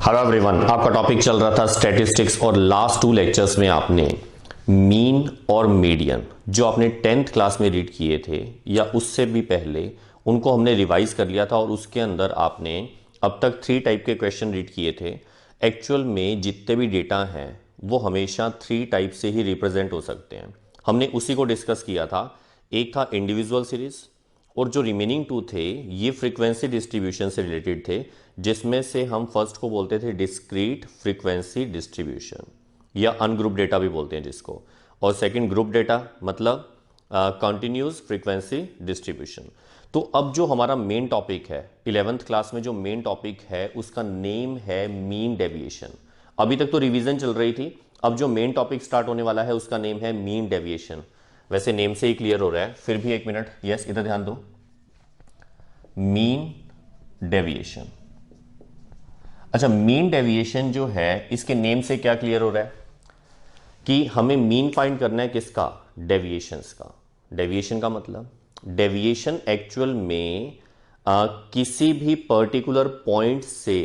Hello everyone, आपका topic चल रहा था स्टैटिस्टिक्स और लास्ट 2 लेक्चर्स में आपने मीन और मीडियन जो आपने 10th क्लास में रीड किए थे या उससे भी पहले उनको हमने रिवाइज कर लिया था और उसके अंदर आपने अब तक 3 टाइप के क्वेश्चन रीड किए थे। एक्चुअल में जितने भी डेटा हैं वो हमेशा 3 टाइप से ही रिप्रेजेंट हो सकते हैं। हमने उसी को डिस्कस किया था। एक था इंडिविजुअल सीरीज और जो रिमेनिंग 2 थे ये फ्रीक्वेंसी डिस्ट्रीब्यूशन से रिलेटेड थे, जिसमें से हम फर्स्ट को बोलते थे डिस्क्रीट फ्रीक्वेंसी डिस्ट्रीब्यूशन या अनग्रुप डेटा भी बोलते हैं जिसको, और सेकंड ग्रुप डेटा मतलब कंटिन्यूस फ्रीक्वेंसी डिस्ट्रीब्यूशन। तो अब जो हमारा मेन टॉपिक है 11th क्लास में, जो मेन टॉपिक है उसका नेम है मीन डेविएशन। अभी तक तो रिवीजन चल रही थी, अब जो मेन टॉपिक स्टार्ट होने वाला है उसका नेम है मीन डेविएशन। वैसे नेम से ही क्लियर हो रहा है, फिर भी एक मिनट, यस इधर ध्यान दो। Mean deviation. अच्छा, मीन डेविएशन जो है इसके नेम से क्या क्लियर हो रहा है कि हमें मीन फाइंड करना है किसका? डेविएशंस का। डेविएशन का मतलब, डेविएशन एक्चुअल में किसी भी पर्टिकुलर पॉइंट से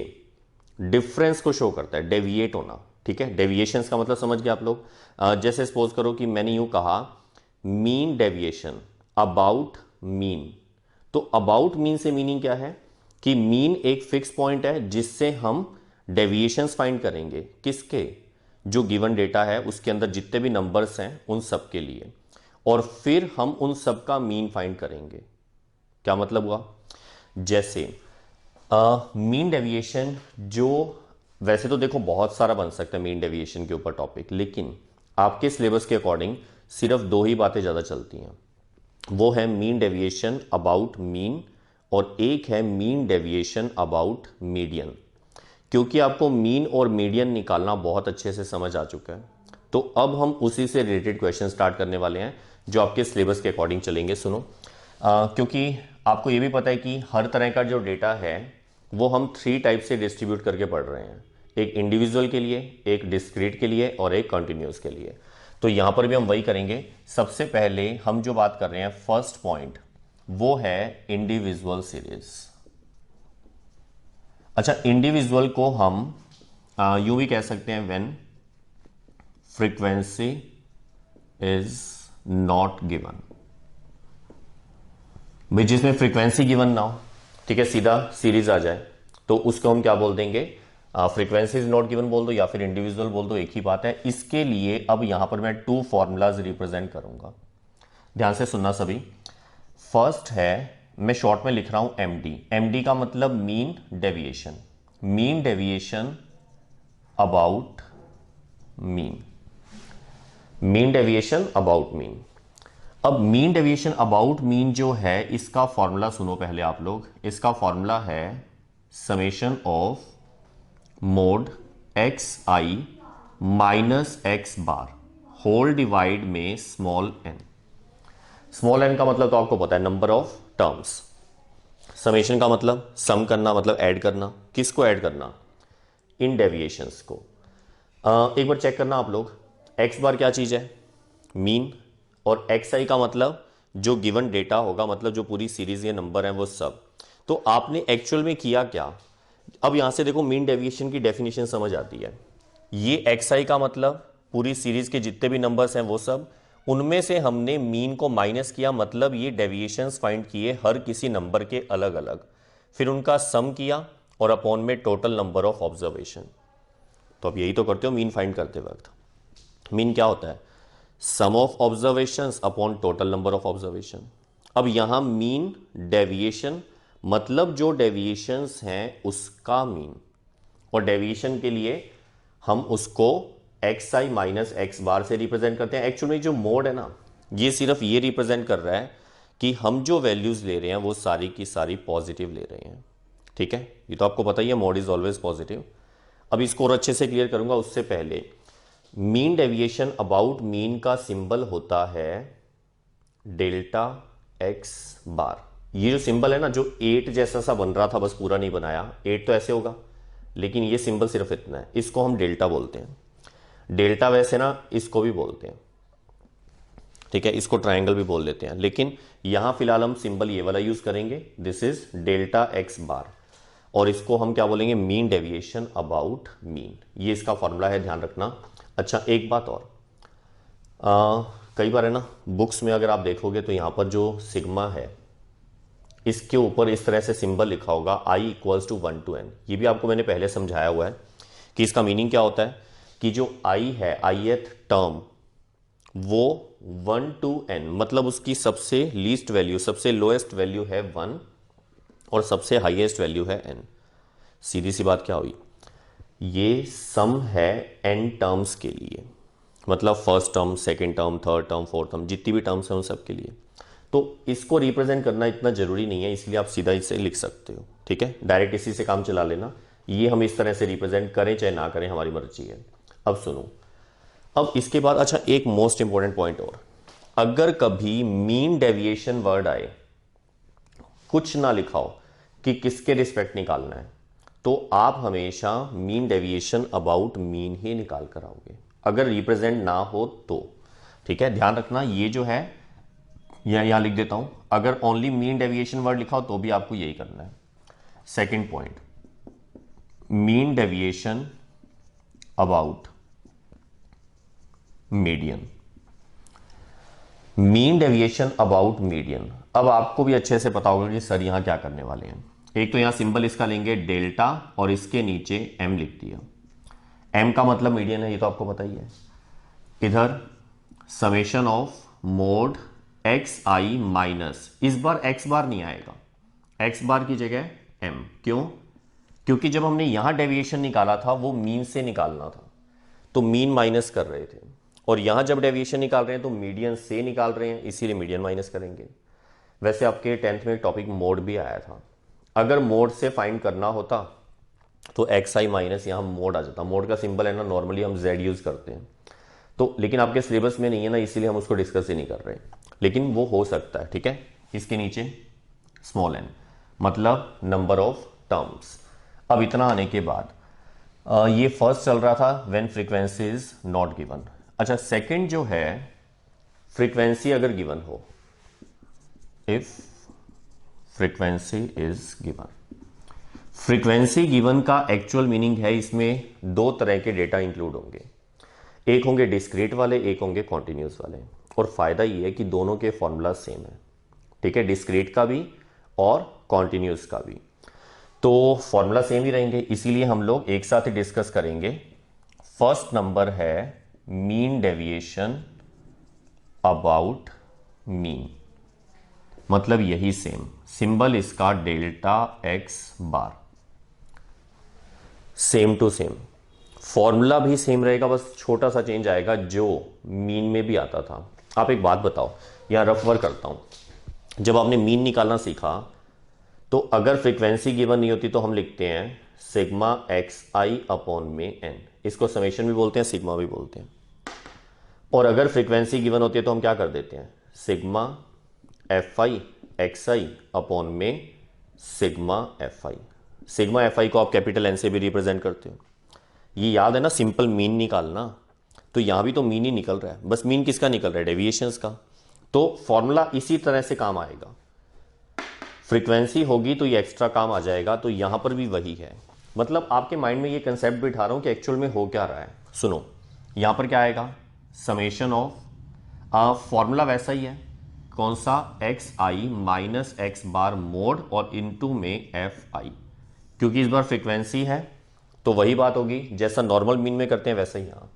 डिफरेंस को शो करता है, डेविएट होना। ठीक है, डेविएशंस का मतलब समझ गए आप लोग। जैसे सपोज करो कि मैंने यूं कहा मीन डेविएशन अबाउट मीन, तो अबाउट मीन से मीनिंग क्या है कि मीन एक फिक्स पॉइंट है जिससे हम डेविएशंस फाइंड करेंगे। किसके? जो गिवन डेटा है उसके अंदर जितने भी नंबर्स हैं उन सब के लिए, और फिर हम उन सब का मीन फाइंड करेंगे। क्या मतलब हुआ? जैसे मीन डेविएशन जो, वैसे तो देखो बहुत सारा बन सकता है मीन डेविएशन के ऊपर टॉपिक, लेकिन आपके सिलेबस के अकॉर्डिंग सिर्फ 2 ही बातें ज़्यादा चलती हैं। वो है मीन डेविएशन अबाउट मीन और एक है मीन डेविएशन अबाउट मीडियन। क्योंकि आपको मीन और मीडियन निकालना बहुत अच्छे से समझ आ चुका है, तो अब हम उसी से रिलेटेड क्वेश्चन स्टार्ट करने वाले हैं जो आपके सिलेबस के अकॉर्डिंग चलेंगे। सुनो, क्योंकि आपको ये भी पता है कि हर तरह का जो डेटा है वो हम 3 टाइप से डिस्ट्रीब्यूट करके पढ़ रहे हैं। एक इंडिविजुअल के लिए, एक डिस्क्रीट के लिए और एक कंटिन्यूस के लिए। तो यहां पर भी हम वही करेंगे। सबसे पहले हम जो बात कर रहे हैं फर्स्ट पॉइंट वो है इंडिविजुअल सीरीज। अच्छा, इंडिविजुअल को हम यूं भी कह सकते हैं when frequency is not given, भाई जिसमें फ्रीक्वेंसी गिवन ना हो, ठीक है, सीधा सीरीज आ जाए, तो उसको हम क्या बोल देंगे? फ्रीक्वेंसी इज नॉट गिवन बोल दो या फिर इंडिविजुअल बोल दो, एक ही बात है। इसके लिए अब यहां पर मैं 2 फॉर्मूलाज रिप्रेजेंट करूंगा, ध्यान से सुनना सभी। फर्स्ट है, मैं शॉर्ट में लिख रहा हूं एमडी। एमडी का मतलब mean deviation, mean deviation about mean, mean deviation about mean. अब मीन डेविएशन अबाउट मीन जो है इसका फॉर्मूला सुनो पहले आप लोग। इसका फॉर्मूला है summation of mod x i minus x bar whole divide में स्मॉल एन। स्मॉल एन का मतलब तो आपको पता है, नंबर ऑफ टर्म्स। समेशन का मतलब सम करना, मतलब ऐड करना। किसको ऐड करना? इन डेविएशंस को। एक बार चेक करना आप लोग, एक्स बार क्या चीज है? मीन। और एक्स आई का मतलब जो गिवन डेटा होगा, मतलब जो पूरी सीरीज के नंबर है वो सब। तो आपने एक्चुअल में किया क्या? अब यहां से देखो मीन डेविएशन की डेफिनेशन समझ आती है। ये एक्स आई का मतलब पूरी सीरीज के जितने भी नंबर्स हैं वो सब, उनमें से हमने मीन को माइनस किया, मतलब ये डेविएशंस फाइंड किए हर किसी नंबर के अलग अलग, फिर उनका सम किया और अपॉन में टोटल नंबर ऑफ ऑब्जर्वेशन। तो अब यही तो करते हो मीन फाइंड करते वक्त। मीन क्या होता है? Sum of observations upon total number of observation. अब यहां मीन डेविएशन मतलब जो डेविएशंस हैं उसका मीन, और डेविएशन के लिए हम उसको एक्स आई माइनस एक्स बार से रिप्रेजेंट करते हैं। एक्चुअली जो मोड है ना, ये सिर्फ ये रिप्रेजेंट कर रहा है कि हम जो वैल्यूज ले रहे हैं वो सारी की सारी पॉजिटिव ले रहे हैं। ठीक है, ये तो आपको पता ही है, मोड इज ऑलवेज पॉजिटिव। अब इसको और अच्छे से क्लियर करूंगा, उससे पहले मीन डेविएशन अबाउट मीन का सिंबल होता है डेल्टा एक्स बार। ये जो सिंबल है ना, जो 8 जैसा सा बन रहा था, बस पूरा नहीं बनाया, 8 तो ऐसे होगा, लेकिन ये सिंबल सिर्फ इतना है, इसको हम डेल्टा बोलते हैं। डेल्टा वैसे ना इसको भी बोलते हैं, ठीक है, इसको ट्रायंगल भी बोल देते हैं, लेकिन यहां फिलहाल हम सिंबल ये वाला यूज करेंगे, दिस इज डेल्टा एक्स बार। और इसको हम क्या बोलेंगे, मीन डेविएशन अबाउट मीन। ये इसका फॉर्मूला है, ध्यान रखना। अच्छा एक बात और, कई बार है ना बुक्स में अगर आप देखोगे तो यहां पर जो सिग्मा है इसके ऊपर इस तरह से सिंबल लिखा होगा I equals to 1 to n। ये भी आपको मैंने पहले समझाया हुआ है कि इसका मीनिंग क्या होता है कि जो I है, ith टर्म, वो 1 to n, मतलब उसकी सबसे लीस्ट वैल्यू, सबसे लोएस्ट वैल्यू है 1 और सबसे हाईएस्ट वैल्यू है n। सीधी सी बात क्या हुई, ये सम है n टर्म्स के लिए, मतलब first term, second term, third term, fourth term, जितनी भी टर्म्स हैं उन सब के लिए। तो इसको रिप्रेजेंट करना इतना जरूरी नहीं है, इसलिए आप सीधा इसे लिख सकते हो, ठीक है, डायरेक्ट इसी से काम चला लेना। ये हम इस तरह से रिप्रेजेंट करें चाहे ना करें, हमारी मर्जी है। अब सुनो, अब इसके बाद अच्छा एक मोस्ट इंपॉर्टेंट पॉइंट और, अगर कभी मीन डेविएशन वर्ड आए, कुछ ना लिखाओ कि किसके रिस्पेक्ट निकालना है, तो आप हमेशा mean deviation about mean he निकाल कर आओगे, अगर रिप्रेजेंट ना हो तो, ठीक है। ध्यान रखना, ये जो है यहां लिख देता हूं, अगर ओनली मीन डेविएशन वर्ड लिखा हो तो भी आपको यही करना है। Second point, mean deviation about median. Mean deviation about median, अब आपको भी अच्छे से पता होगा कि सर यहां क्या करने वाले हैं। एक तो यहां सिंबल इसका लेंगे डेल्टा और इसके नीचे m लिख दिया। m का मतलब मीडियन है, ये तो आपको पता ही है। इधर summation of mod x i minus, इस बार एक्स बार नहीं आएगा, एक्स बार की जगह m। क्यों? क्योंकि जब हमने यहां डेविएशन निकाला था वो मीन से निकालना था, तो मीन माइनस कर रहे थे, और यहां जब डेविएशन निकाल रहे हैं तो मीडियन से निकाल रहे हैं, इसीलिए मीडियन माइनस करेंगे। वैसे आपके 10th में टॉपिक मोड भी आया था, अगर मोड से फाइंड करना होता तो एक्स आई माइनस यहां मोड आ जाता। मोड का सिंबल है ना, नॉर्मली हम जेड यूज करते हैं, तो लेकिन आपके सिलेबस में नहीं है ना, इसीलिए हम उसको डिस्कस ही नहीं कर रहे, लेकिन वो हो सकता है, ठीक है। इसके नीचे स्मॉल n, मतलब नंबर ऑफ टर्म्स। अब इतना आने के बाद ये फर्स्ट चल रहा था when frequency is not given. अच्छा सेकंड जो है, फ्रीक्वेंसी अगर गिवन हो, if frequency is given. Frequency given का एक्चुअल मीनिंग है, इसमें दो तरह के डेटा इंक्लूड होंगे, एक होंगे डिस्क्रीट वाले, एक होंगे कॉन्टिन्यूस वाले। और फायदा ये है कि दोनों के फॉर्मूला सेम है, ठीक है, डिस्क्रीट का भी और कॉन्टिन्यूस का भी, तो फॉर्मूला सेम ही रहेंगे, इसीलिए हम लोग एक साथ ही डिस्कस करेंगे। फर्स्ट नंबर है मीन डेविएशन अबाउट मीन, मतलब यही सेम, सिंबल इसका delta x bar, same to same, formula भी सेम रहेगा, बस छोटा सा चेंज आएगा जो मीन में भी आता था। आप एक बात बताओ, यहां रफ वर्क करता हूं, जब आपने मीन निकालना सीखा तो अगर फ्रीक्वेंसी गिवन नहीं होती तो हम लिखते हैं सिग्मा एक्स आई अपॉन में एन, इसको समेशन भी बोलते हैं, सिग्मा भी बोलते हैं। और अगर फ्रीक्वेंसी गिवन होती है तो हम क्या कर देते हैं, sigma F I X I upon में sigma F I. Sigma F I को आप कैपिटल एन से भी रिप्रेजेंट करते हो। ये याद है ना, सिंपल मीन निकालना, तो यहां भी तो मीन ही निकल रहा है, बस मीन किसका निकल रहा है, डेविएशंस का। तो फॉर्मूला इसी तरह से काम आएगा, फ्रीक्वेंसी होगी तो ये एक्स्ट्रा काम आ जाएगा, तो यहां पर भी वही है। मतलब आपके माइंड में ये कंसेप्ट बिठा रहा हूं कि एक्चुअल में हो क्या रहा है। सुनो, यहां पर क्या आएगा, समेशन ऑफ, फॉर्मूला वैसा ही है, कौन सा, x i minus x bar mode और इनटू में एफ आई, क्योंकि इस बार फ्रीक्वेंसी है तो वही बात होगी जैसा नॉर्मल मीन में करते हैं वैसा ही यहां।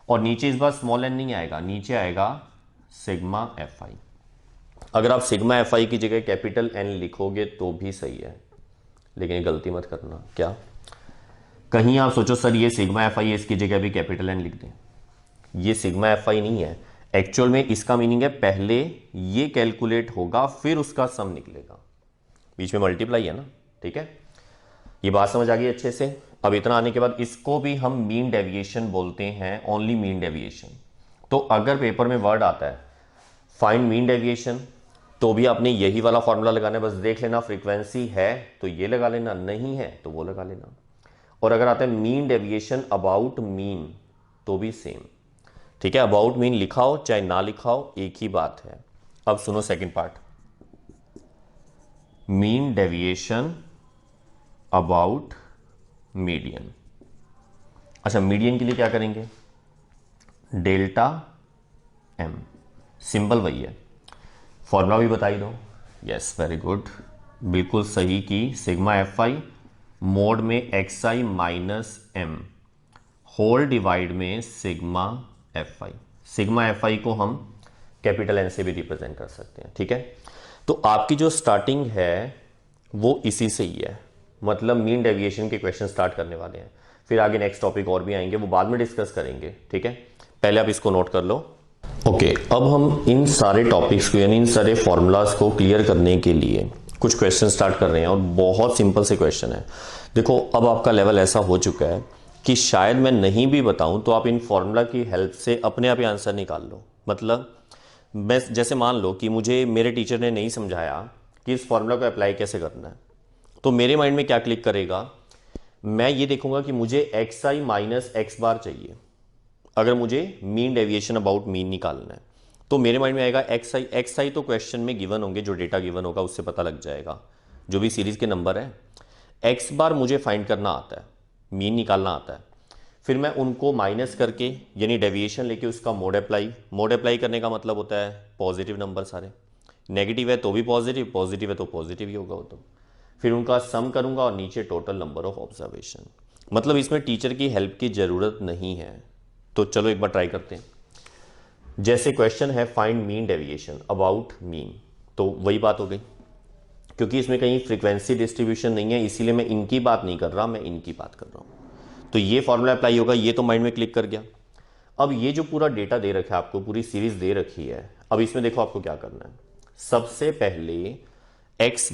और नीचे इस बार स्मॉल एन नहीं आएगा, नीचे आएगा सिग्मा एफ आई। अगर आप सिग्मा एफ आई की जगह कैपिटल एन लिखोगे तो भी सही है, लेकिन ये गलती मत करना। क्या कहीं आप सोचो सर ये सिग्मा एफ आई है, इसकी जगह भी कैपिटल एन लिख दें, ये सिग्मा एफ आई नहीं है। एक्चुअल में इसका मीनिंग है पहले ये कैलकुलेट होगा फिर उसका सम निकलेगा, बीच में मल्टीप्लाई है ना, ठीक है। ये बात समझ आ गई अच्छे से। अब इतना आने के बाद इसको भी हम मीन डेविएशन बोलते हैं, ओनली मीन डेविएशन। तो अगर पेपर में वर्ड आता है फाइंड मीन डेविएशन, तो भी आपने यही वाला फॉर्मूला लगाना है, बस देख लेना फ्रीक्वेंसी है तो ये लगा लेना, नहीं है तो वो लगा लेना। और अगर आता है मीन डेविएशन अबाउट मीन तो भी सेम, ठीक है, अबाउट मीन लिखा हो चाहे ना लिखा हो एक ही बात है। अब सुनो second part, mean deviation about median. अच्छा, मीडियन के लिए क्या करेंगे, डेल्टा एम, सिंपल वही है, फॉर्मूला भी बताई दो। यस, वेरी गुड, बिल्कुल सही की, सिग्मा एफ आई मोड में x i minus m whole divide में sigma F I. Sigma F I को हम कैपिटल एन से भी रिप्रेजेंट कर सकते हैं, ठीक है। तो आपकी जो स्टार्टिंग है वो इसी से ही है, मतलब मीन डेविएशन के क्वेश्चन स्टार्ट करने वाले हैं, फिर आगे नेक्स्ट टॉपिक और भी आएंगे, वो बाद में डिस्कस करेंगे, ठीक है। पहले आप इसको नोट कर लो। ओके, अब हम इन सारे टॉपिक्स को यानी इन सारे फॉर्मूलाज को क्लियर करने के लिए कुछ क्वेश्चन स्टार्ट कर रहे हैं और बहुत सिंपल से क्वेश्चन है। देखो, अब आपका लेवल ऐसा हो चुका है कि शायद मैं नहीं भी बताऊं तो आप इन फॉर्मूला की हेल्प से अपने आप ही आंसर निकाल लो। मतलब मैं जैसे मान लो कि मुझे मेरे टीचर ने नहीं समझाया कि इस फॉर्मूला को अप्लाई कैसे करना है, तो मेरे माइंड में क्या क्लिक करेगा, मैं ये देखूंगा कि मुझे एक्स आई माइनस एक्स बार चाहिए। अगर मुझे मीन डेविएशन अबाउट मीन निकालना है तो मेरे माइंड में आएगा एक्स आई। एक्स आई तो क्वेश्चन में गिवन होंगे, जो डेटा गिवन होगा उससे पता लग जाएगा, जो भी सीरीज के नंबर है। एक्स बार मुझे फाइंड करना आता है, मीन निकालना आता है, फिर मैं उनको माइनस करके यानी डेविएशन लेके उसका मोड अप्लाई करने का मतलब होता है पॉजिटिव नंबर सारे, नेगेटिव है तो भी पॉजिटिव, पॉजिटिव है तो पॉजिटिव ही होगा वो तो, फिर उनका सम करूंगा और नीचे टोटल नंबर ऑफ ऑब्जर्वेशन। मतलब इसमें टीचर की हेल्प की जरूरत नहीं है। तो चलो एक बार ट्राई करते हैं। जैसे क्वेश्चन है find mean deviation about mean, तो वही बात हो गई, क्योंकि इसमें कहीं फ्रीक्वेंसी डिस्ट्रीब्यूशन नहीं है, इसीलिए मैं इनकी बात नहीं कर रहा, मैं इनकी बात कर रहा हूं। तो ये फॉर्मूला अप्लाई होगा, ये तो माइंड में क्लिक कर गया। अब ये जो पूरा डेटा दे रखा है आपको, पूरी सीरीज दे रखी है, अब इसमें देखो आपको क्या करना है। सबसे पहले एक्स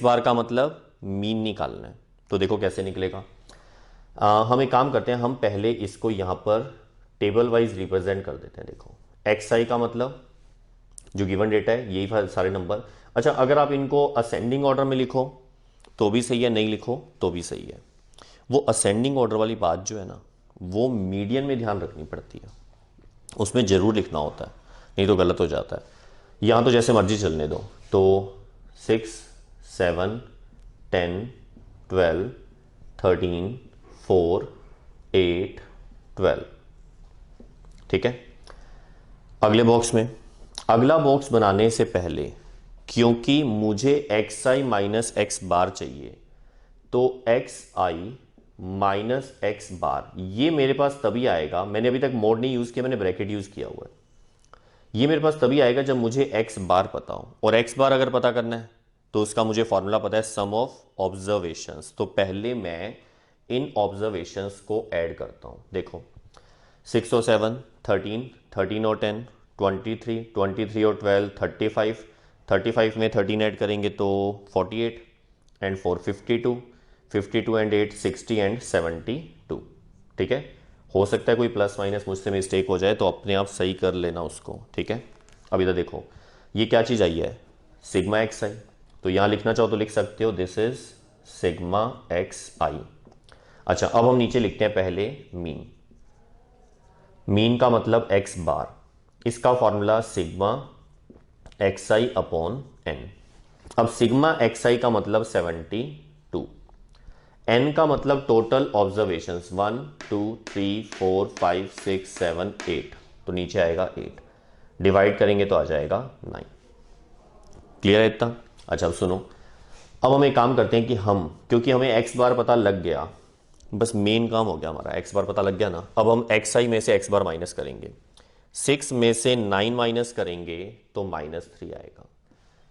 बार का मतलब मीन निकालना है। तो देखो कैसे निकलेगा। हम एक काम करते हैं, हम पहले इसको यहां पर टेबल वाइज रिप्रेजेंट कर देते हैं। देखो, एक्स आई का मतलब जो गिवन डेटा है यही सारे नंबर। अच्छा, अगर आप इनको असेंडिंग ऑर्डर में लिखो तो भी सही है, नहीं लिखो तो भी सही है। वो असेंडिंग ऑर्डर वाली बात जो है ना, वो मीडियन में ध्यान रखनी पड़ती है, उसमें जरूर लिखना होता है, नहीं तो गलत हो जाता है। यहां तो जैसे मर्जी चलने दो, तो 6 7 10 12 13 4 8 12, ठीक है। अगले बॉक्स में, अगला बॉक्स बनाने से पहले क्योंकि मुझे एक्स आई माइनस एक्स बार चाहिए, तो एक्स आई माइनस एक्स बार ये मेरे पास तभी आएगा, मैंने अभी तक मोड नहीं यूज किया, मैंने ब्रैकेट यूज किया हुआ है। ये मेरे पास तभी आएगा जब मुझे एक्स बार पता हो, और एक्स बार अगर पता करना है तो उसका मुझे फॉर्मूला पता है सम ऑफ ऑब्जर्वेशंस। तो पहले मैं इन ऑब्जर्वेशंस को ऐड करता हूं। देखो, 6 और 7 13, 13 और 10 23, 23 और 12 35, 35 में 13 ऐड करेंगे तो 48 एंड 4 52, 52 एंड 8 60 एंड 72, ठीक है। हो सकता है कोई प्लस माइनस मुझसे मिस्टेक हो जाए तो अपने आप सही कर लेना उसको, ठीक है। अब इधर देखो, ये क्या चीज़ आई है, सिग्मा एक्स आई। तो यहाँ लिखना चाहो तो लिख सकते हो, दिस इज सिग्मा एक्स आई। अच्छा, अब हम नीचे लिखते हैं पहले मीन। मीन का मतलब एक्स बार, इसका formula sigma x I upon N. अब सिग्मा एक्स आई का मतलब 72, एन का मतलब टोटल ऑब्जर्वेशंस 1 2 3 4 5 6 7 8, तो नीचे आएगा 8, डिवाइड करेंगे तो आ जाएगा 9। क्लियर है इतना? अच्छा, अब सुनो, अब हम एक काम करते हैं कि हम, क्योंकि हमें एक्स बार पता लग गया, बस मेन काम हो गया हमारा, एक्स बार पता लग गया ना। अब हम एक्स आई में से एक्स बार माइनस करेंगे, 6 में से 9 माइनस करेंगे तो -3 आएगा,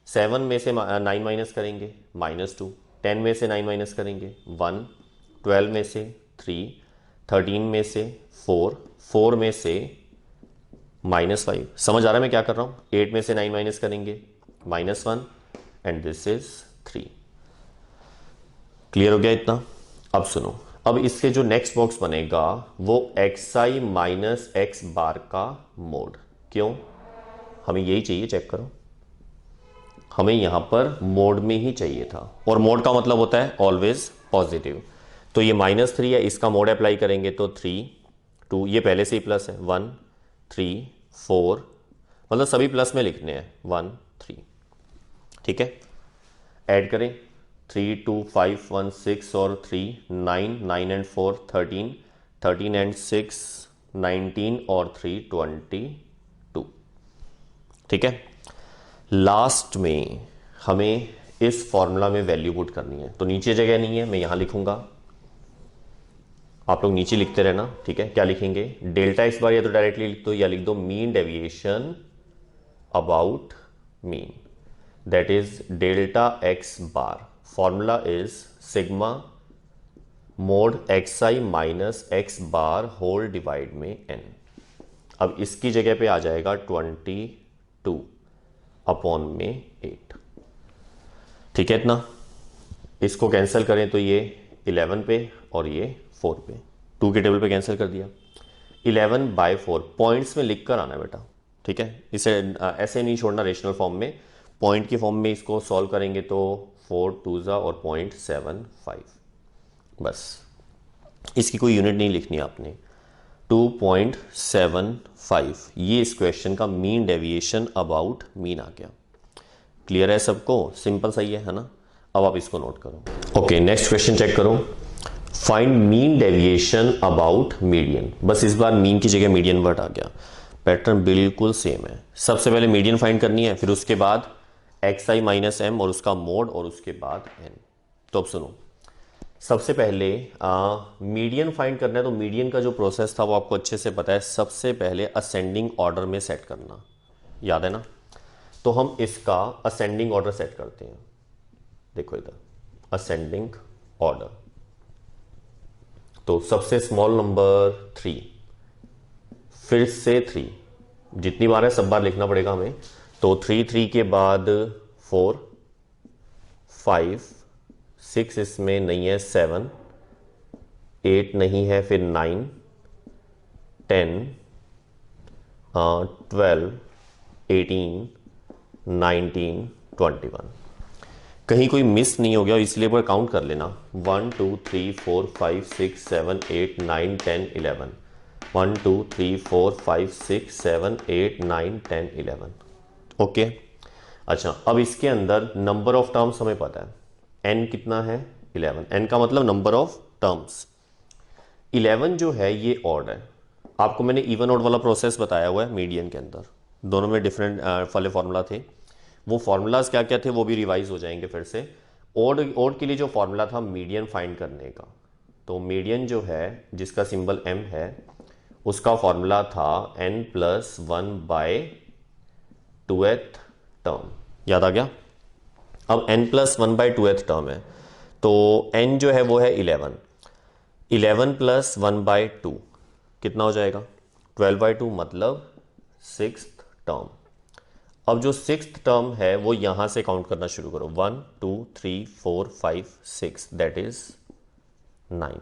7 में से 9 माइनस करेंगे -2, 10 में से 9 माइनस करेंगे 1, 12 में से 3, 13 में से 4, 4 में से -5। समझ आ रहा है मैं क्या कर रहा हूं? 8 में से 9 माइनस करेंगे -1 एंड दिस इज 3। क्लियर हो गया इतना? अब सुनो, अब इसके जो नेक्स्ट बॉक्स बनेगा वो एक्स आई माइनस एक्स बार का मोड। क्यों? हमें यही चाहिए, चेक करो, हमें यहां पर मोड में ही चाहिए था, और मोड का मतलब होता है ऑलवेज पॉजिटिव। तो ये -3 है, इसका मोड अप्लाई करेंगे तो 3 2, ये पहले से ही प्लस है, 1 3 4, मतलब सभी प्लस में लिखने हैं 1 3, ठीक है। ऐड करें 3 2 5 1 6 और 3 9, 9 एंड 4 13, 13 एंड 6 19 और 3 22। ठीक है, लास्ट में हमें इस फॉर्मूला में वैल्यू पुट करनी है, तो नीचे जगह नहीं है, मैं यहां लिखूंगा, आप लोग नीचे लिखते रहना। ठीक है, क्या लिखेंगे, डेल्टा एक्स बार या तो डायरेक्टली लिख दो या लिख दो mean deviation about mean, that is delta x bar. Formula is sigma mod x i minus x bar whole divide में एन। अब इसकी जगह पे आ जाएगा 22 अपॉन में 8। ठीक है, इतना इसको कैंसिल करें तो ये 11 पे और ये 4 पे, 2 के टेबल पे कैंसिल कर दिया। 11/4 पॉइंट्स में लिख कर आना बेटा। ठीक है, इसे ऐसे नहीं छोड़ना, रेशनल फॉर्म में, पॉइंट की फॉर्म में इसको सॉल्व करेंगे तो 4 2 और 0.75, बस इसकी कोई यूनिट नहीं लिखनी आपने। 2.75 ये इस क्वेश्चन का मीन डेविएशन अबाउट मीन आ गया। क्लियर है सबको, सिंपल सही है ना। अब आप इसको नोट करो। ओके, नेक्स्ट क्वेश्चन चेक करो। Find mean deviation about median. बस इस बार मीन की जगह मीडियन वर्ड आ गया, पैटर्न बिल्कुल सेम है। सबसे पहले मीडियन फाइंड करनी है, फिर उसके बाद एक्स आई माइनस एम और उसका मोड और उसके बाद एन। तो अब सुनो, सबसे पहले मीडियन फाइंड करना है, तो मीडियन का जो प्रोसेस था वो आपको अच्छे से पता है। सबसे पहले असेंडिंग ऑर्डर में सेट करना, याद है ना। तो हम इसका असेंडिंग ऑर्डर सेट करते हैं। देखो इधर असेंडिंग ऑर्डर, तो सबसे स्मॉल नंबर 3, फिर से 3, जितनी बार है सब बार लिखना पड़ेगा हमें। तो 3 3 के बाद 4 5 6 इसमें नहीं है, 7 8 नहीं है, फिर 9 10 12 18 19 21। कहीं कोई मिस नहीं हो गया, इसलिए पर काउंट कर लेना। 1 2 3 4 5 6 7 8 9 10 11। 1 2 3 4 5 6 7 8 9 10 11। ओके, अच्छा अब इसके अंदर नंबर ऑफ टर्म्स हमें पता है, n कितना है 11। n का मतलब नंबर ऑफ टर्म्स। 11 जो है ये ऑड है। आपको मैंने इवन ऑड वाला प्रोसेस बताया हुआ है मीडियन के अंदर, दोनों में डिफरेंट वाले फॉर्मूला थे। वो फॉर्मूलाज क्या क्या थे वो भी रिवाइज हो जाएंगे फिर से। ओड के लिए जो फॉर्मूला था मीडियन फाइंड करने का, तो मीडियन जो है जिसका सिंबल m है, उसका फॉर्मूला था n+1/2th टर्म। याद आ गया। अब n+1/2th टर्म है, तो n जो है वो है 11। 11 + 1/2 कितना हो जाएगा, 12/2, मतलब 6th टर्म। अब जो 6th टर्म है वो यहां से काउंट करना शुरू करो। 1 2 3 4 5 6, दैट इज 9।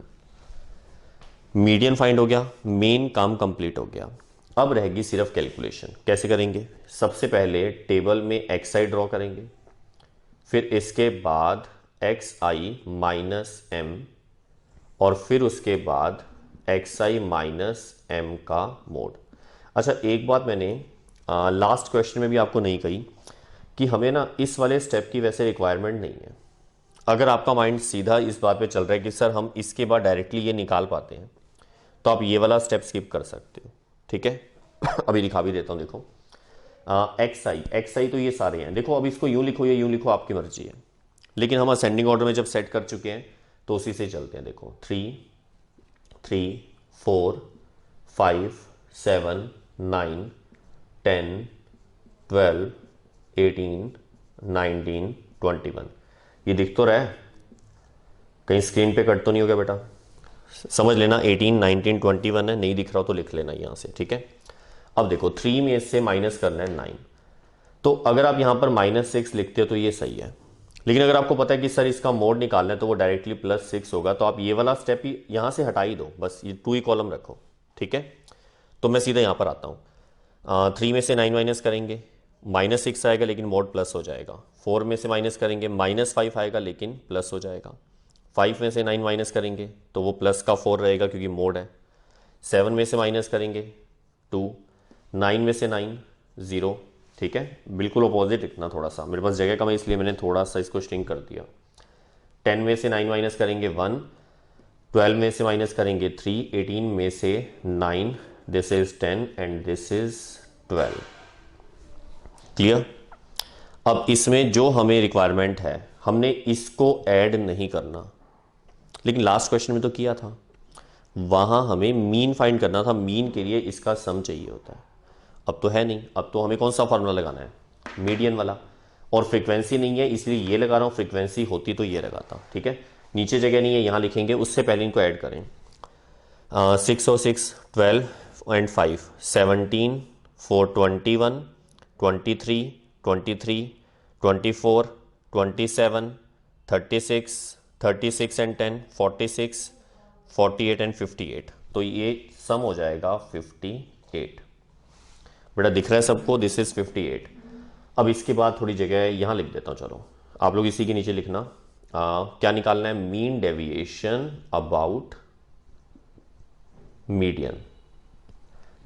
मीडियन फाइंड हो गया, मेन काम कंप्लीट हो गया। अब रहेगी सिर्फ कैलकुलेशन। कैसे करेंगे, सबसे पहले टेबल में एक्स आई ड्रॉ करेंगे, फिर इसके बाद एक्स आई माइनस एम, और फिर उसके बाद एक्स आई माइनस एम का मोड। अच्छा एक बात मैंने लास्ट क्वेश्चन में भी आपको नहीं कही कि हमें ना इस वाले स्टेप की वैसे रिक्वायरमेंट नहीं है। अगर आपका माइंड सीधा इस बात पे चल रहा है कि सर हम इसके बाद डायरेक्टली ये निकाल पाते हैं, तो आप ये वाला स्टेप स्किप कर सकते हो। ठीक है अभी दिखा भी देता हूँ। देखो एक्स आई तो ये सारे हैं। देखो अब इसको यूं लिखो या यूं लिखो, आपकी मर्जी है, लेकिन हम असेंडिंग ऑर्डर में जब सेट कर चुके हैं तो उसी से चलते हैं। देखो 3 3 4 5 7 9 10 12 18 19 21। ये दिख तो रहा है, कहीं स्क्रीन पे कट तो नहीं हो गया बेटा। समझ लेना 18 19 21 है, नहीं दिख रहा हो तो लिख लेना यहां से। ठीक है, अब देखो 3 में से माइनस करना है 9, तो अगर आप यहां पर -6 लिखते हो तो ये सही है। लेकिन अगर आपको पता है कि सर इसका मोड निकालना है तो वो डायरेक्टली +6 होगा, तो आप ये वाला स्टेप ही यहां से हटा ही दो, बस ये 2 ही कॉलम रखो। ठीक है, तो मैं सीधा यहां पर आता हूं। 3 में से 9 माइनस करेंगे, -6 आएगा लेकिन मोड प्लस हो जाएगा। 4 में से माइनस करेंगे, -5 आएगा लेकिन प्लस हो जाएगा। 5 में से 9 माइनस करेंगे तो वो प्लस का 4 रहेगा क्योंकि मोड है। 7 में से माइनस करेंगे 2, 9 में से 9 0। ठीक है, बिल्कुल अपोजिट लिखना थोड़ा सा, मेरे पास जगह कम है इसलिए मैंने थोड़ा सा इसको श्रिंक कर दिया। 10 में से 9 माइनस करेंगे 1, 12 में से माइनस करेंगे 3, 18 में से 9, this is 10 and this is 12। Clear? अब इसमें जो हमें रिक्वायरमेंट है, हमने इसको ऐड नहीं करना, लेकिन लास्ट क्वेश्चन में तो किया था, वहां हमें मीन फाइंड करना था। मीन के लिए इसका सम चाहिए होता है। अब तो है नहीं, अब तो हमें कौन सा फॉर्मूला लगाना है, मीडियन वाला, और फ्रीक्वेंसी नहीं है इसलिए ये लगा रहा हूं, फ्रीक्वेंसी होती तो ये लगाता। ठीक है, नीचे जगह नहीं है, यहां लिखेंगे, उससे पहले इनको ऐड करें। 6 और 6 12 एंड 5 17, 4 21, 23, 23, 24, 27, 36, 36 एंड 10 46, 48 एंड 58। तो ये सम हो जाएगा 58। बेटा दिख रहा है सबको, दिस इज 58। अब इसके बाद थोड़ी जगह यहां लिख देता हूं, चलो आप लोग इसी के नीचे लिखना। क्या निकालना है, mean deviation about median,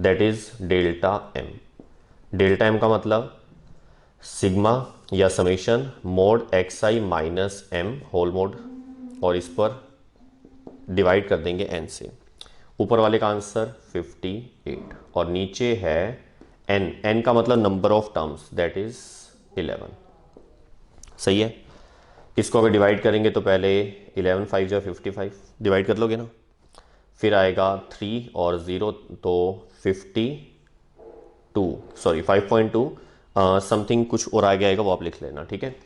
that is delta m. Delta m का मतलब सिग्मा या summation mod x i minus m whole mod, और इस पर डिवाइड कर देंगे एन से। ऊपर वाले का आंसर 58 और नीचे है एन। एन का मतलब number of terms, that is 11। सही है, इसको अगर डिवाइड करेंगे तो पहले 11 5 जा 55, डिवाइड कर लोगे ना, फिर आएगा 3 और 0 तो 5.2 समथिंग कुछ और आगे आएगा, वो आप लिख लेना। ठीक है,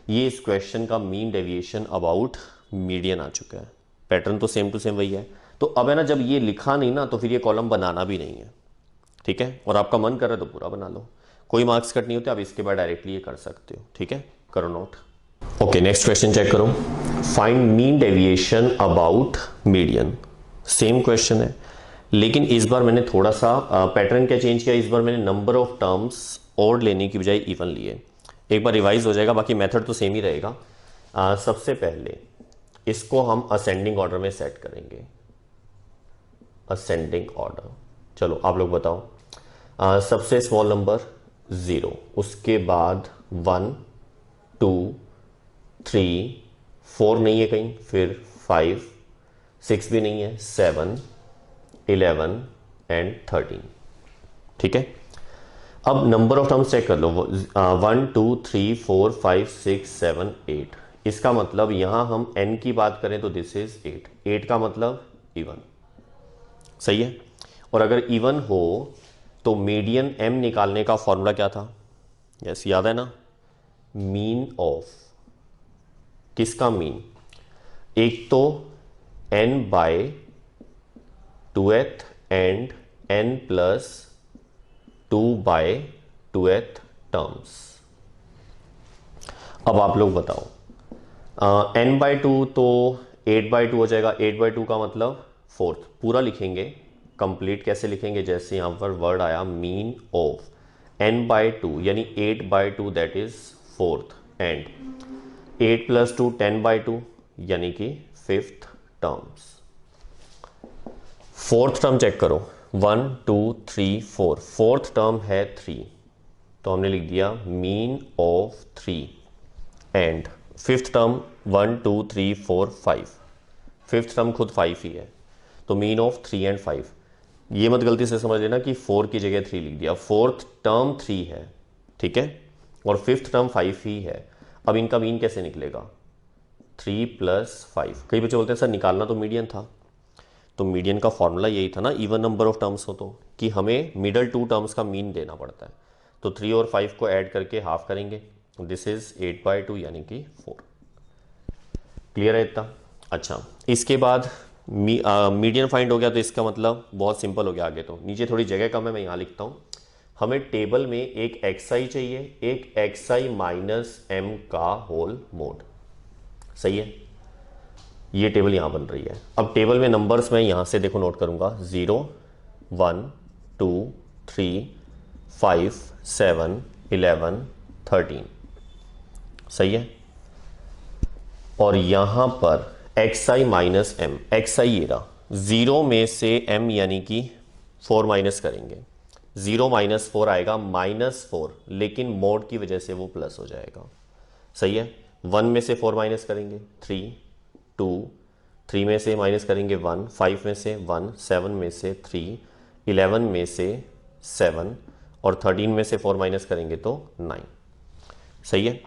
ये इस क्वेश्चन का मीन डेविएशन अबाउट मीडियन आ चुका है। पैटर्न तो सेम टू सेम वही है। तो अब है ना, जब ये लिखा नहीं ना तो फिर ये कॉलम बनाना भी नहीं है। ठीक है, और आपका मन कर रहा है तो पूरा बना लो, कोई मार्क्स कट नहीं होते, आप इसके बाद डायरेक्टली ये कर सकते हो। ठीक है, करो note. Okay, next question check करो। Find mean deviation about median. Same question है, लेकिन इस बार मैंने थोड़ा सा पैटर्न क्या चेंज किया, इस बार मैंने नंबर ऑफ टर्म्स ओड लेने की बजाय इवन लिए। एक बार रिवाइज हो जाएगा, बाकी मेथड तो सेम ही रहेगा। सबसे पहले इसको हम असेंडिंग ऑर्डर में सेट करेंगे, असेंडिंग ऑर्डर। चलो आप लोग बताओ। सबसे स्मॉल नंबर 0, उसके बाद 1 2 3 4 नहीं है कहीं, फिर 5 6 भी नहीं है, 7 11 एंड 13। ठीक है, अब नंबर ऑफ टर्म्स चेक कर लो। 1 2 3 4 5 6 7 8। इसका मतलब यहां हम n की बात करें तो दिस इज 8। 8 का मतलब इवन। सही है, और अगर इवन हो तो मीडियन m निकालने का फॉर्मूला क्या था, यस याद है ना, मीन ऑफ, किसका मीन, एक तो n by 2th and n plus 2 by 2th terms. अब आप लोग बताओ, n बाय 2 तो 8 बाय 2 हो जाएगा। 8 बाय 2 का मतलब 4th, पूरा लिखेंगे। कंप्लीट कैसे लिखेंगे, जैसे यहां पर वर्ड आया मीन ऑफ n बाय 2 यानी 8 by 2 that is 4th, and 8 plus 2 10 by 2 यानी कि 5th terms. 4th term check करो, 1 2 3 4, 4th टर्म है 3, तो हमने लिख दिया mean of 3, and 5th term 1 2 3 4 5, 5th term खुद 5 ही है, तो मीन ऑफ 3 एंड 5। ये मत गलती से समझ लेना कि 4 की जगह 3 लिख दिया, 4th टर्म 3 है, ठीक है, और 5th टर्म 5 ही है। अब इनका मीन कैसे निकलेगा, 3 प्लस 5। कई बच्चे बोलते हैं सर निकालना तो मीडियन था, तो मीडियन का फॉर्मूला यही था ना, इवन नंबर ऑफ टर्म्स हो तो, कि हमें मिडल 2 टर्म्स का मीन देना पड़ता है। तो 3 और 5 को ऐड करके हाफ करेंगे, दिस इज 8 बाय 2 यानी कि 4। क्लियर है इतना? अच्छा, इसके बाद मीडियन फाइंड हो गया, तो इसका मतलब बहुत सिंपल हो गया। आगे तो नीचे थोड़ी जगह कम है, मैं यहाँ लिखता हूँ। हमें टेबल में एक xi चाहिए, एक xi माइनस m का होल मोड। सही है, ये टेबल यहां बन रही है। अब टेबल में नंबर्स मैं यहां से देखो नोट करूंगा, 0 1 2 3 5 7 11 13। सही है, और यहां पर xi माइनस m, xi ये रहा, 0 में से m यानी कि 4 माइनस करेंगे, 0 -4 आएगा -4, लेकिन मोड की वजह से वो प्लस हो जाएगा। सही है, 1 में से 4 माइनस करेंगे 3, 2, 3 में से माइनस करेंगे 1, 5 में से 1, 7 में से 3, 11 में से 7 और 13 में से 4 माइनस करेंगे तो 9। सही है।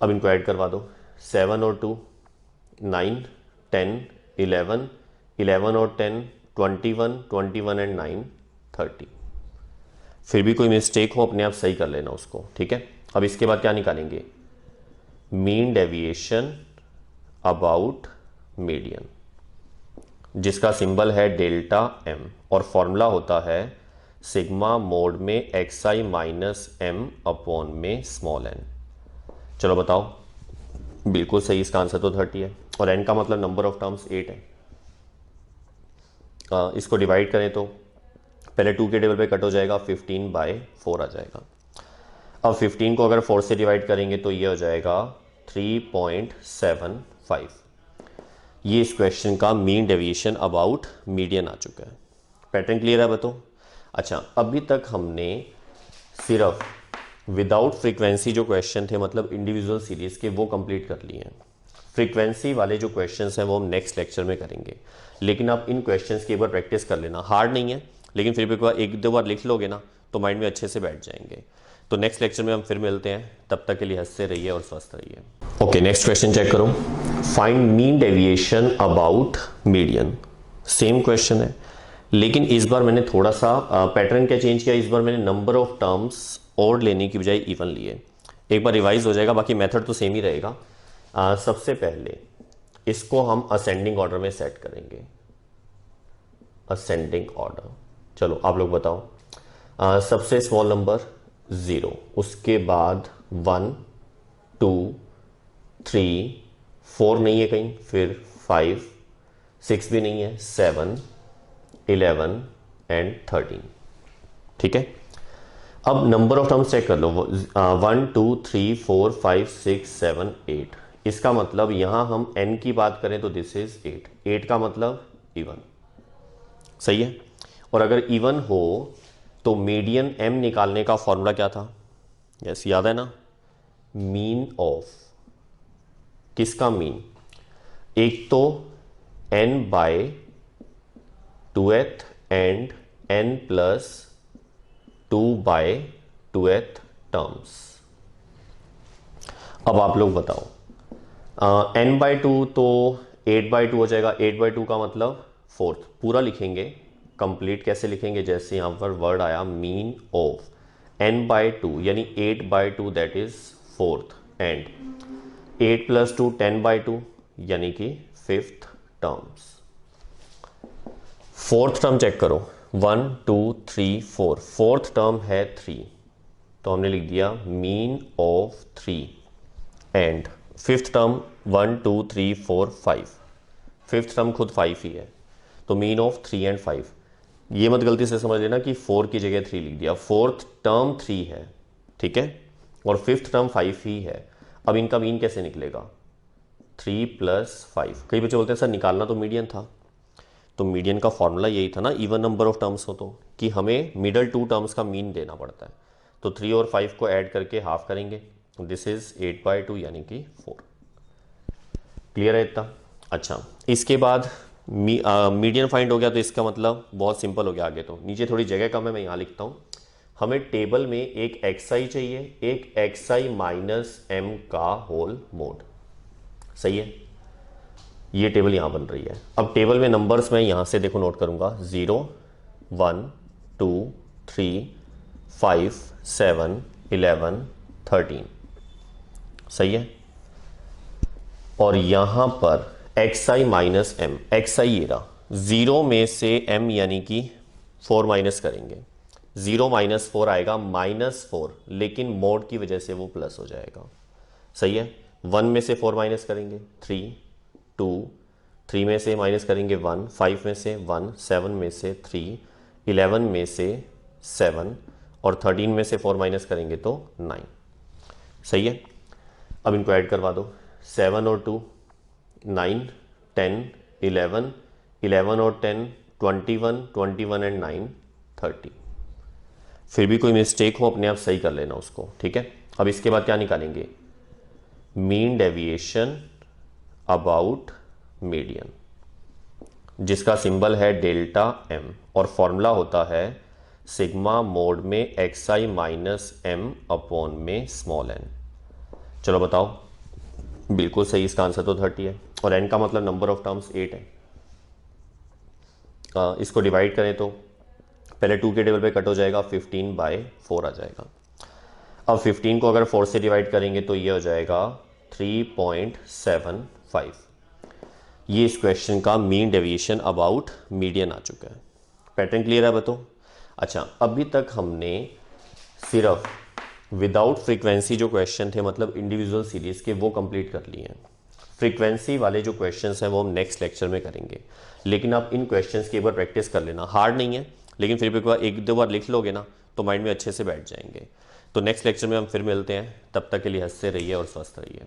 अब इनको ऐड करवा दो, 7 और 2 9, 10, 11, 11 और 10 21, 21 एंड 9 30। फिर भी कोई मिस्टेक हो अपने आप सही कर लेना उसको, ठीक है। अब इसके बाद क्या निकालेंगे, मीन डेविएशन अबाउट मीडियन, जिसका सिंबल है डेल्टा एम और फॉर्मूला होता है सिग्मा मोड में x i minus M upon में स्मॉल एन। चलो बताओ, बिल्कुल सही, इसका आंसर तो 30 है और एन का मतलब नंबर ऑफ टर्म्स 8 है। इसको डिवाइड करें तो पहले 2 के टेबल पे कट हो जाएगा, 15/4 आ जाएगा। अब 15 को अगर 4 से डिवाइड करेंगे तो ये हो जाएगा 3.75। ये इस क्वेश्चन का मीन डेविएशन अबाउट मीडियन आ चुका है। पैटर्न क्लियर है बताओ। अच्छा, अभी तक हमने सिर्फ विदाउट फ्रीक्वेंसी जो क्वेश्चन थे, मतलब इंडिविजुअल सीरीज के, वो कंप्लीट कर लिए हैं। फ्रीक्वेंसी वाले जो क्वेश्चंस हैं वो हम नेक्स्ट लेक्चर में करेंगे, लेकिन आप इन क्वेश्चंस की एक बार प्रैक्टिस कर लेना। हार्ड नहीं है, लेकिन फिर भी एक दो बार लिख लोगे ना तो माइंड में अच्छे से बैठ जाएंगे। तो नेक्स्ट लेक्चर में हम फिर मिलते हैं, तब तक के लिए हंसते रहिए और स्वस्थ रहिए। ओके, नेक्स्ट क्वेश्चन चेक करो, find mean deviation about median. Same question है, लेकिन इस बार मैंने थोड़ा सा पैटर्न क्या चेंज किया, इस बार मैंने नंबर ऑफ टर्म्स और लेने की बजाय इवन लिए। एक बार रिवाइज हो जाएगा, बाकी मेथड तो सेम ही रहेगा। सबसे पहले इसको हम असेंडिंग ऑर्डर में सेट करेंगे, असेंडिंग ऑर्डर। चलो आप लोग बताओ, सबसे स्मॉल नंबर 0, उसके बाद 1, 2, 3, 4 नहीं है कहीं, फिर 5, 6 भी नहीं है, 7, 11 एंड 13। ठीक है। अब नंबर ऑफ टर्म्स चेक कर लो, 1, 2, 3, 4, 5, 6, 7, 8। इसका मतलब यहां हम n की बात करें तो दिस इज 8। 8 का मतलब इवन, सही है। और अगर इवन हो तो मीडियन m निकालने का फॉर्मूला क्या था, यस याद है ना, मीन ऑफ, किसका मीन, एक तो n/2th एंड n+2/2th टर्म्स। अब आप लोग बताओ, n/2 तो 8/2 हो जाएगा, 8/2 का मतलब 4th, पूरा लिखेंगे। कंप्लीट कैसे लिखेंगे, जैसे यहां पर वर्ड आया मीन ऑफ n/2 यानी 8/2 दैट इज 4th एंड 8+2 10/2 यानी कि 5th terms. 4th term check करो, 1, 2, 3, 4, 4th टर्म है 3, तो हमने लिख दिया mean of 3 and 5th term 1, 2, 3, 4, 5, 5th term खुद 5 ही है, तो मीन ऑफ 3 एंड 5। ये मत गलती से समझ लेना कि 4 की जगह 3 लिख दिया, 4th टर्म 3 है, ठीक है, और 5th टर्म 5 ही है। अब इनका मीन कैसे निकलेगा, 3 + 5। कई बच्चे बोलते हैं सर निकालना तो मीडियन था, तो मीडियन का फॉर्मूला यही था ना, इवन नंबर ऑफ टर्म्स हो तो, कि हमें मिडल 2 टर्म्स का मीन देना पड़ता है। तो 3 और 5 को ऐड करके हाफ करेंगे, दिस इज 8/2 यानी कि 4। क्लियर है इतना। अच्छा, इसके बाद मीडियन फाइंड हो गया, तो इसका मतलब बहुत सिंपल हो गया। आगे तो नीचे थोड़ी जगह कम है, मैं यहाँ लिखता हूँ, हमें टेबल में एक xi चाहिए, एक xi माइनस m का होल मोड, सही है। ये टेबल यहाँ बन रही है। अब टेबल में नंबर्स मैं यहाँ से देखो नोट करूँगा, 0, 1, 2, 3, 5, 7, 11, 13, सही है। और यहाँ पर xi माइनस m, xi ये रहा, 0 में से m यानी कि 4 माइनस करेंगे, 0 - 4 आएगा -4, लेकिन मोड की वजह से वो प्लस हो जाएगा, सही है। 1 में से 4 माइनस करेंगे 3, 2, 3 में से माइनस करेंगे 1, 5 में से 1, 7 में से 3, 11 में से 7 और 13 में से 4 माइनस करेंगे तो 9, सही है। अब इनको ऐड करवा दो, 7 और 2 9, 10, 11, 11 और 10 21, 21 एंड 9 30। फिर भी कोई मिस्टेक हो अपने आप सही कर लेना उसको, ठीक है। अब इसके बाद क्या निकालेंगे, मीन डेविएशन अबाउट मीडियन, जिसका सिंबल है डेल्टा एम और फॉर्मूला होता है सिग्मा मोड में x i minus M upon में स्मॉल एन। चलो बताओ, बिल्कुल सही, इसका आंसर तो 30 है और एन का मतलब नंबर ऑफ टर्म्स 8 है। इसको डिवाइड करें तो पहले 2 के टेबल पे कट हो जाएगा, 15/4 आ जाएगा। अब 15 को अगर 4 से डिवाइड करेंगे तो ये हो जाएगा 3.75। ये इस क्वेश्चन का मीन डेविएशन अबाउट मीडियन आ चुका है। पैटर्न क्लियर है बताओ? अच्छा, अभी तक हमने सिर्फ विदाउट फ्रीक्वेंसी जो क्वेश्चन थे, मतलब इंडिविजुअल सीरीज के, वो कंप्लीट कर लिए हैं। फ्रीक्वेंसी वाले जो क्वेश्चंस हैं वो हम नेक्स्ट लेक्चर में करेंगे, लेकिन आप इन क्वेश्चंस की एक बार प्रैक्टिस कर लेना। हार्ड नहीं है, लेकिन फिर भी एक दो बार लिख लोगे ना तो माइंड में अच्छे से बैठ जाएंगे। तो नेक्स्ट लेक्चर में हम फिर मिलते हैं, तब तक के लिए हंसते रहिए और स्वस्थ रहिए।